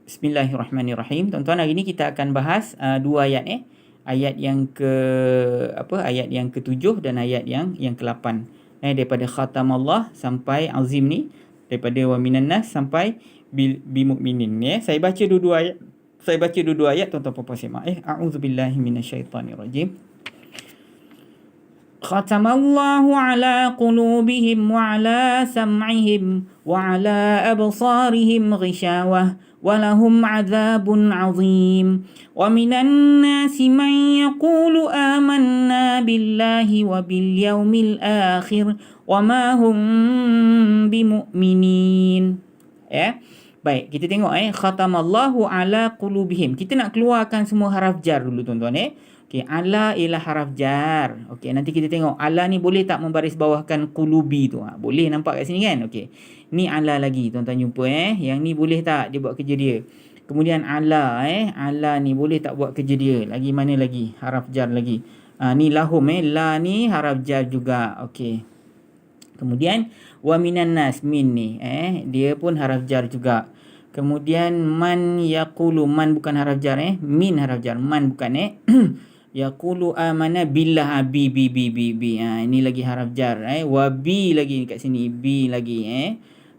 Bismillahirrahmanirrahim. Tuan-tuan, hari ini kita akan bahas dua ayat ayat yang ayat yang ke-7 dan ayat yang ke-8. Daripada khatamallah sampai azim ni, daripada wa minan nas sampai bil mukminin Saya baca dua-dua ayat. Tuan-tuan puan-puan semak. A'udzubillahi minasyaitanirrajim. ختم الله على قلوبهم وعلى سمعهم وعلى أبصارهم غشاوة ولهم عذاب عظيم ومن الناس من يقول آمنا بالله وباليوم الآخر وما هم بمؤمنين. Baik, kita tengok khatamallahu ala qulubihim. Kita nak keluarkan semua haraf jar dulu tuan-tuan Okey, ala ialah haraf jar. Okey, nanti kita tengok ala ni boleh tak membaris bawahkan qulubi tu? Boleh, nampak kat sini kan? Okey. Ni ala lagi tuan-tuan jumpa Yang ni boleh tak dia buat kerja dia? Kemudian ala ala ni boleh tak buat kerja dia? Lagi mana lagi? Haraf jar lagi. Ni lahum la ni haraf jar juga. Okey. Kemudian wa minan nas min ni dia pun haraf jar juga. Kemudian man yaqulu, man bukan haraf jar min haraf jar, man bukan yaqulu amana billah bi. Ini lagi haraf jar wa bi lagi kat sini, bi lagi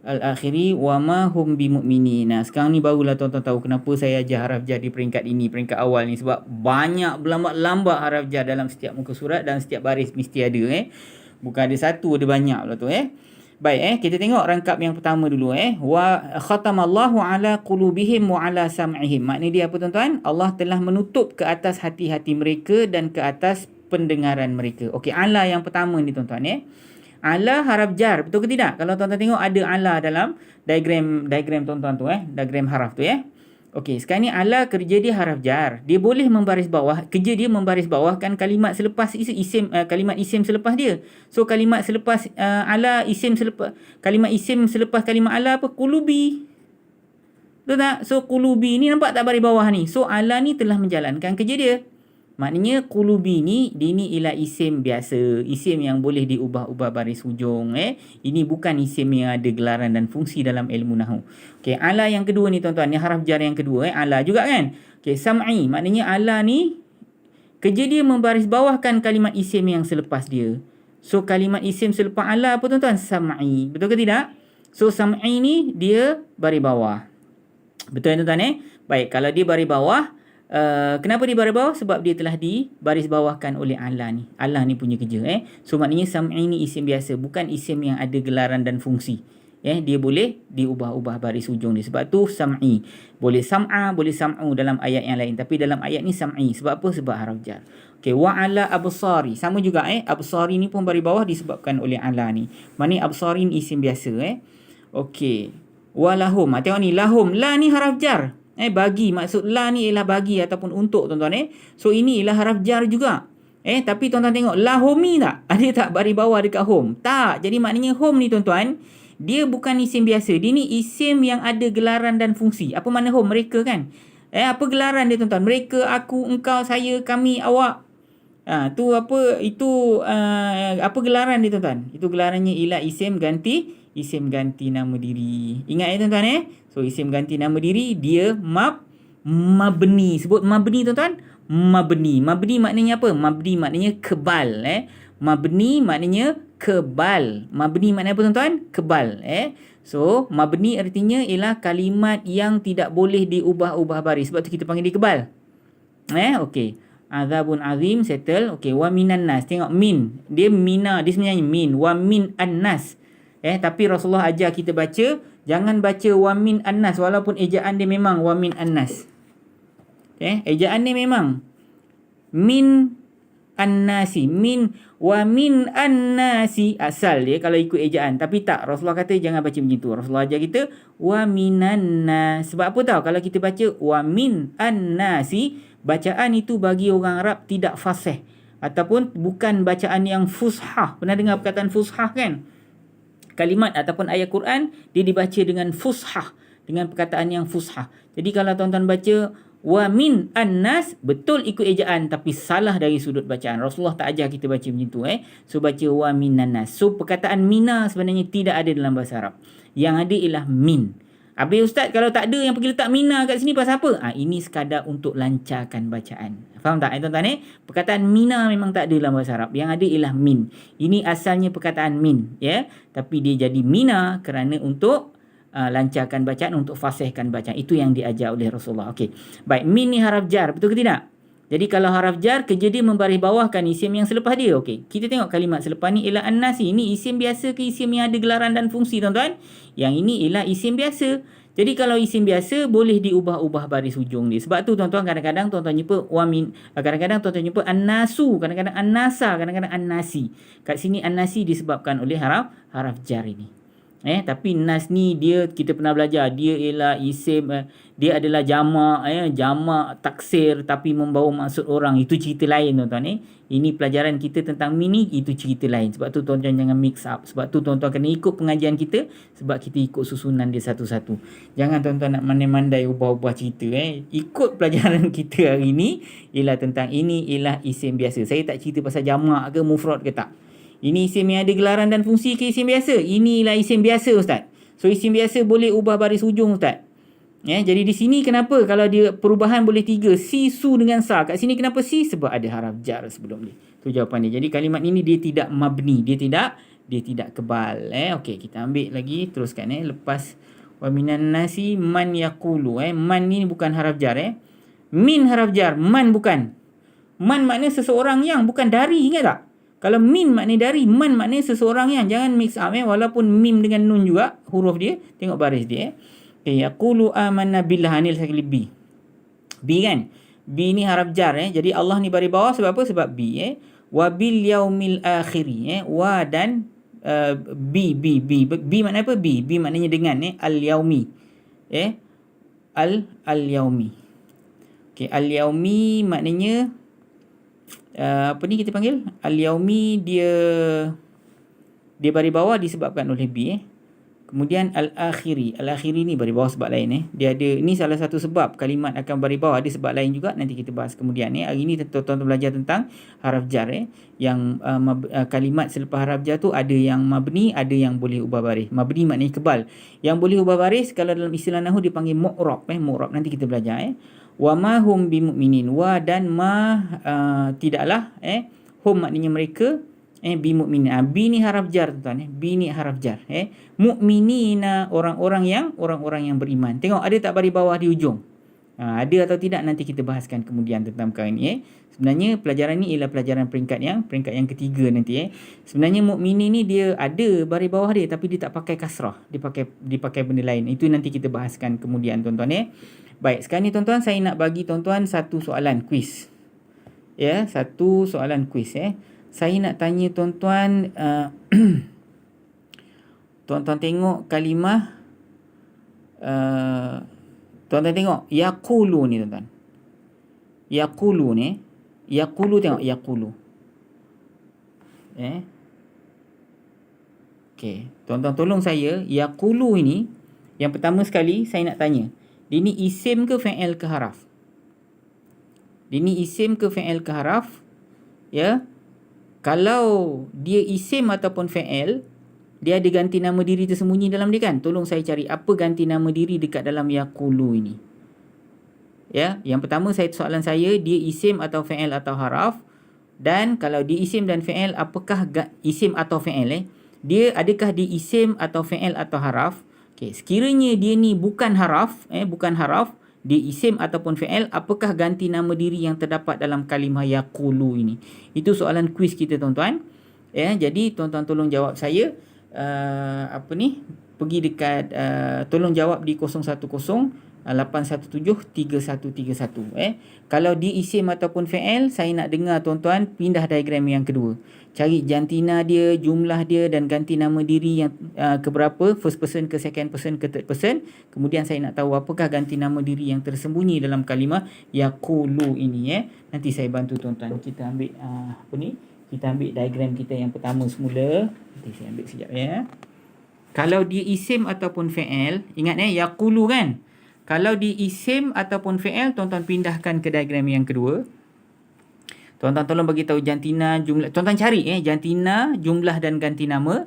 al-akhiri wa ma hum bimu'minin. Sekarang ni barulah tuan-tuan tahu kenapa saya ajar haraf jar di peringkat ini, peringkat awal ni, sebab banyak berlambat-lambat haraf jar dalam setiap muka surat dan setiap baris mesti ada bukan ada satu, ada banyak pula tu Baik, kita tengok rangkap yang pertama dulu wa khatamallahu ala qulubihim wa ala sam'ihim. Maknanya dia apa tuan-tuan? Allah telah menutup ke atas hati-hati mereka dan ke atas pendengaran mereka. Okey, ala yang pertama ni tuan-tuan Ala haraf jar, betul ke tidak? Kalau tuan-tuan tengok ada ala dalam diagram tuan-tuan tu diagram haraf tu Okey, sekarang ni ala kerja dia haraf jar. Dia boleh membaris bawah, kerja dia membaris bawahkan kalimat selepas isim, kalimat isim selepas dia. So kalimat selepas ala isim selepas kalimat isim selepas kalimat ala apa? Qulubi. Betul tak? So qulubi ni nampak tak baris bawah ni? So ala ni telah menjalankan kerja dia. Maknanya qulubi ni dia ni ialah isim biasa, isim yang boleh diubah-ubah baris hujung Ini bukan isim yang ada gelaran dan fungsi dalam ilmu nahwu. Okey, ala yang kedua ni tuan-tuan, ni haraf jar yang kedua ala juga kan. Okey, sam'i, maknanya ala ni kerja dia membaris bawahkan kalimat isim yang selepas dia. So kalimat isim selepas ala apa tuan-tuan? Sam'i. Betul ke tidak? So sam'i ni dia baris bawah. Betul tuan-tuan Baik, kalau dia baris bawah, kenapa dia baris bawah? Sebab dia telah dibaris bawahkan oleh Allah ni. Allah ni punya kerja So maknanya sam'i ni isim biasa, bukan isim yang ada gelaran dan fungsi. Dia boleh diubah-ubah baris hujung dia. Sebab tu sam'i. Boleh sam'a, boleh sam'u dalam ayat yang lain, tapi dalam ayat ni sam'i. Sebab apa? Sebab haraf jar. Okey, wa ala absari. Sama juga absari ni pun baris bawah disebabkan oleh Allah ni. Maknanya absari ni isim biasa Okey. Wa lahum. Tengok ni lahum. La ni haraf jar. Bagi, maksud la ni ialah bagi ataupun untuk tuan-tuan So ini ialah haraf jar juga tapi tuan-tuan tengok lahum ni tak? Ada tak baris bawah dekat home? Tak. Jadi maknanya home ni tuan-tuan, dia bukan isim biasa. Dia ni isim yang ada gelaran dan fungsi. Apa makna home? Mereka kan apa gelaran dia tuan-tuan? Mereka, aku, engkau, saya, kami, awak. Tu apa? Itu apa gelaran dia tuan-tuan? Itu gelarannya ialah isim ganti nama diri. Ingat tuan-tuan So isim ganti nama diri dia mabni. Sebut mabni tuan-tuan. Mabni maknanya apa? Mabni maknanya kebal Mabni maknanya kebal. Mabni maknanya apa tuan-tuan? Kebal So mabni artinya ialah kalimat yang tidak boleh diubah-ubah baris. Sebab tu kita panggil dia kebal Okey. Azabun azim, settle. Okey, wa minan nas. Tengok min. Dia mina, dia sebenarnya min. Wa min an-nas. Tapi Rasulullah ajar kita baca, jangan baca wa min an-nas walaupun ejaan dia memang wa min an-nas. Ejaan dia memang min an-nasi, min wa min an-nasi asal dia kalau ikut ejaan. Tapi tak, Rasulullah kata jangan baca macam tu. Rasulullah ajar kita wa minan nas. Sebab apa tahu? Kalau kita baca wa min an-nasi, bacaan itu bagi orang Arab tidak fasih ataupun bukan bacaan yang fushah. Pernah dengar perkataan fushah kan? Kalimat ataupun ayat Quran dia dibaca dengan fushah, dengan perkataan yang fushah. Jadi kalau tuan-tuan baca wa min an-nas, betul ikut ejaan tapi salah dari sudut bacaan. Rasulullah tak ajar kita baca macam tu So baca wa minan nas. So perkataan mina sebenarnya tidak ada dalam bahasa Arab. Yang ada ialah min. Habis ustaz, kalau tak ada yang pergi letak mina kat sini pasal apa? Ini sekadar untuk lancarkan bacaan. Faham tak tuan-tuan Perkataan mina memang tak ada dalam bahasa Arab. Yang ada ialah min. Ini asalnya perkataan min, ya. Tapi dia jadi mina kerana untuk lancarkan bacaan, untuk fasihkan bacaan. Itu yang diajar oleh Rasulullah. Okey. Baik, min ni haraf jar, betul ke tidak? Jadi kalau haraf jar, kerja dia membaris bawahkan isim yang selepas dia. Okey, kita tengok kalimat selepas ni ialah an-nasi. Ini isim biasa ke isim yang ada gelaran dan fungsi, tuan-tuan? Yang ini ialah isim biasa. Jadi kalau isim biasa boleh diubah-ubah baris hujung dia. Sebab tu tuan-tuan kadang-kadang tuan-tuan jumpa wamin, kadang-kadang tuan-tuan jumpa an-nasu, kadang-kadang an-nasa, kadang-kadang an-nasi. Kat sini an-nasi disebabkan oleh haraf jar ini. Tapi nas ni dia, kita pernah belajar, dia ialah isim, dia adalah jamak taksir tapi membawa maksud orang. Itu cerita lain tuan-tuan Ini pelajaran kita tentang mini, itu cerita lain. Sebab tu tuan-tuan jangan mix up. Sebab tu tuan-tuan kena ikut pengajian kita, sebab kita ikut susunan dia satu-satu. Jangan tuan-tuan nak mandai-mandai ubah-ubah cerita Ikut pelajaran kita hari ni ialah tentang ini ialah isim biasa. Saya tak cerita pasal jamak ke mufrad ke tak. Ini isim yang ada gelaran dan fungsi ke isim biasa? Inilah isim biasa, ustaz. So isim biasa boleh ubah baris hujung, ustaz. Jadi di sini kenapa kalau dia perubahan boleh 3, si, su dengan sa. Kat sini kenapa si? Sebab ada haraf jar sebelum dia. Itu jawapan dia. Jadi kalimat ini dia tidak mabni, dia tidak kebal. Okey, kita ambil lagi, teruskan lepas wa minan nasi man yaqulu. Man ni bukan haraf jar Min haraf jar, man bukan. Man maknanya seseorang yang, bukan dari, ingat tak? Kalau min maknanya dari, man maknanya seseorang yang. Jangan mix up walaupun mim dengan nun juga huruf dia. Tengok baris dia yaqulu amanna billah, ni sekali B. B kan? B ni haraf jar Jadi Allah ni baris bawah sebab apa? Sebab B wa bil yaumil akhiri wa dan B maknanya apa? B maknanya dengan al yaumi al yaumi. Okey, al yaumi maknanya apa ni kita panggil? Al-Yaumi dia baris bawah disebabkan oleh B Kemudian al-akhiri. Al-akhiri ni baris bawah sebab lain Dia ada, ni salah satu sebab kalimat akan baris bawah. Ada sebab lain juga, nanti kita bahas kemudian Hari ni tuan-tuan belajar tentang haraf jar Yang kalimat selepas haraf jar tu ada yang mabni, ada yang boleh ubah baris. Mabni maknanya kebal. Yang boleh ubah baris kalau dalam istilah nahwu dipanggil mu'rab mu'rab. Nanti kita belajar wa ma hum bimu'minin. Wa dan ma tidaklah hum maknanya mereka bimu'minin. B ni haraf jar tuan B ni haraf jar mu'minina, orang-orang yang beriman. Tengok ada tak baris bawah di ujung? Ada atau tidak nanti kita bahaskan kemudian tentang perkara ni Sebenarnya pelajaran ni ialah pelajaran peringkat yang ketiga nanti Sebenarnya mukminin ni dia ada baris bawah dia, tapi dia tak pakai kasrah, dia pakai benda lain. Itu nanti kita bahaskan kemudian tuan-tuan Baik, sekarang ni tuan-tuan saya nak bagi tuan-tuan satu soalan kuis. Satu soalan kuis Saya nak tanya tuan-tuan tuan-tuan tengok kalimah tuan-tuan tengok yaqulu ni tuan-tuan. Yaqulu ni, yaqulu, tengok yaqulu. Okey, tuan-tuan tolong saya, yaqulu ini yang pertama sekali saya nak tanya. Dia ni isim ke fi'il ke haraf? Dia ni isim ke fi'il ke haraf? Kalau dia isim ataupun fi'il, dia ada ganti nama diri tersembunyi dalam dia kan? Tolong saya cari apa ganti nama diri dekat dalam yaqulu ini. Yang pertama soalan saya, dia isim atau fi'il atau haraf? Dan kalau dia isim dan fi'il, apakah isim atau fi'il dia adakah dia isim atau fi'il atau haraf? Okey, sekiranya dia ni bukan haraf, dia isim ataupun fi'il, apakah ganti nama diri yang terdapat dalam kalimah yaqulu ini? Itu soalan kuis kita tuan-tuan. Jadi tuan-tuan tolong jawab saya. Pergi dekat tolong jawab di 010-817-3131. Kalau dia isim ataupun fi'il, saya nak dengar tuan-tuan pindah diagram yang kedua. Cari jantina dia, jumlah dia dan ganti nama diri yang keberapa, first person ke second person ke third person. Kemudian saya nak tahu apakah ganti nama diri yang tersembunyi dalam kalimah yaqulu ini. Nanti saya bantu tuan-tuan. Kita ambil kita ambil diagram kita yang pertama semula. Nanti saya ambil sekejap Kalau dia isim ataupun fi'il, ingat yaqulu kan? Kalau dia isim ataupun fi'il, tuan-tuan pindahkan ke diagram yang kedua. Tuan-tuan tolong bagi tahu jantina, jumlah. Tuan-tuan cari jantina, jumlah dan ganti nama.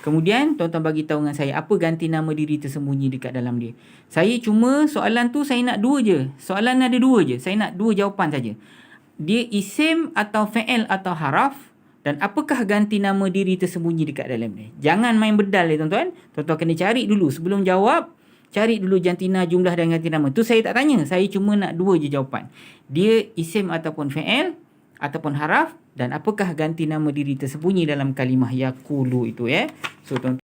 Kemudian tuan-tuan bagi tahu dengan saya apa ganti nama diri tersembunyi dekat dalam dia. Saya cuma soalan tu saya nak dua je. Soalan ada dua je. Saya nak dua jawapan saja. Dia isim atau fi'il atau haraf, dan apakah ganti nama diri tersembunyi dekat dalam dia. Jangan main bedal ya tuan-tuan. Tuan-tuan kena cari dulu sebelum jawab. Cari dulu jantina, jumlah dan ganti nama. Tu saya tak tanya. Saya cuma nak dua je jawapan. Dia isim ataupun fi'il ataupun haraf, dan apakah ganti nama diri tersembunyi dalam kalimah yaqulu itu ya. So tuan